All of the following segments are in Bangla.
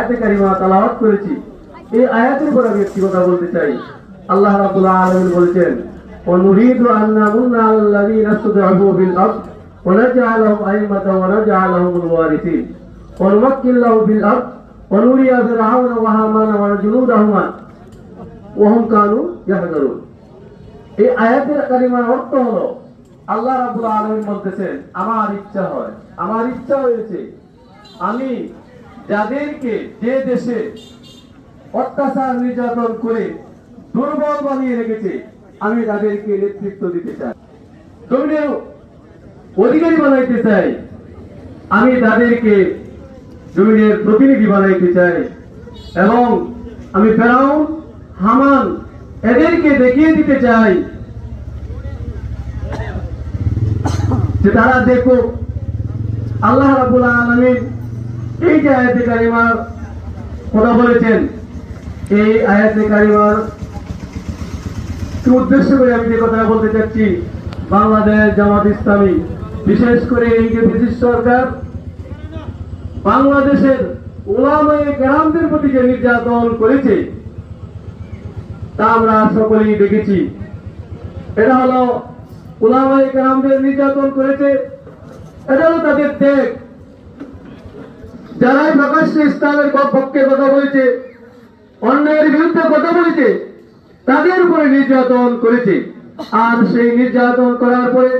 আয়াতে কারিমা তেলাওয়াত করেছি, এই আয়াতের উপর আমি একটি কথা বলতে চাই। আল্লাহ রাব্বুল আলামিন বলেছেন, ওয়া নুরিদু আন নামুন্না আলাল্লাযীনা ইসতুদঈফু ফিল আরদ ওয়া নাজআলহুম আইম্মাতান ওয়া নাজআলহুমুল ওয়ারিসিন ওয়া নুমাক্কিন লাহুম ফিল আরদ ওয়া নুরিয়া ফিরআউনা ওয়া হামানা ওয়া জুনুদাহুমা ওয়া হুম কানু ইয়াহযারুন। এই আয়াতের কারিমার অর্থ হলো, আল্লাহ রাব্বুল আলামিন বলতেছেন, আমার ইচ্ছা হয়, আমার ইচ্ছা হয়েছে আমি যাদেরকে যে দেশে অত্যাচার নির্যাতন করে দুর্বল বানিয়ে রেখেছে আমি তাদেরকে নেতৃত্ব দিতে চাই, জমিনের অধিকারী বানাইতে চাই, আমি তাদেরকে জমিনের প্রতিনিধি বানাইতে চাই এবং আমি ফেরাউন হামান এদেরকে দেখিয়ে দিতে চাই যে তারা দেখো আল্লাহ রাব্বুল আলামিন এই যে আয়াতে কারিমার কথা বলেছেন, এই আয়াতে কারিমার উদ্দেশ্য করে আমি যে কথা বলতে চাচ্ছি, বাংলাদেশ জামাত ইসলামী বিশেষ করে এই যে ব্রিটিশ সরকার বাংলাদেশের উলামায়ে কেরামদের প্রতি যে নির্যাতন করেছে তা আমরা সকলেই দেখেছি। এটা হলো উলামায়ে কেরামদের নির্যাতন করেছে, এটা হলো তাদের দেখ, যারাই প্রকাশ্যে ইসলামের পক্ষে কথা বলেছে, অন্যায়ের বিরুদ্ধে কথা বলেছে, তাদের উপরে নির্যাতন করেছে। আর সেই নির্যাতন করার পরে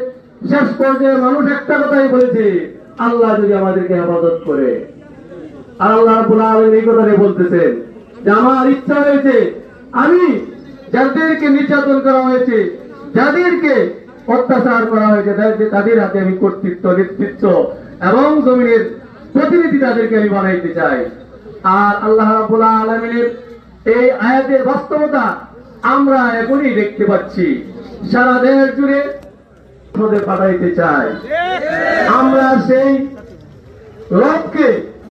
শেষ পর্যায়ে মানুষ একটা কথাই বলেছে, আল্লাহ যদি আমাদেরকে হেফাজত করে। আর আল্লাহ রাব্বুল আলামিন এই কথাই বলতেছেন যে আমার ইচ্ছা হয়েছে আমি যাদেরকে নির্যাতন করা হয়েছে, যাদেরকে অত্যাচার করা হয়েছে, তাদের হাতে আমি কর্তৃত্ব, নেতৃত্ব এবং জমিনের প্রতিনিধি তাদেরকে আমি বানাইতে চাই। আর আল্লাহ রাব্বুল আলামিনের এই আয়াতের বাস্তবতা আমরা এখনই দেখতে পাচ্ছি, সারা দেশ জুড়ে পাঠাইতে চাই। আমরা সেই লক্ষ্যে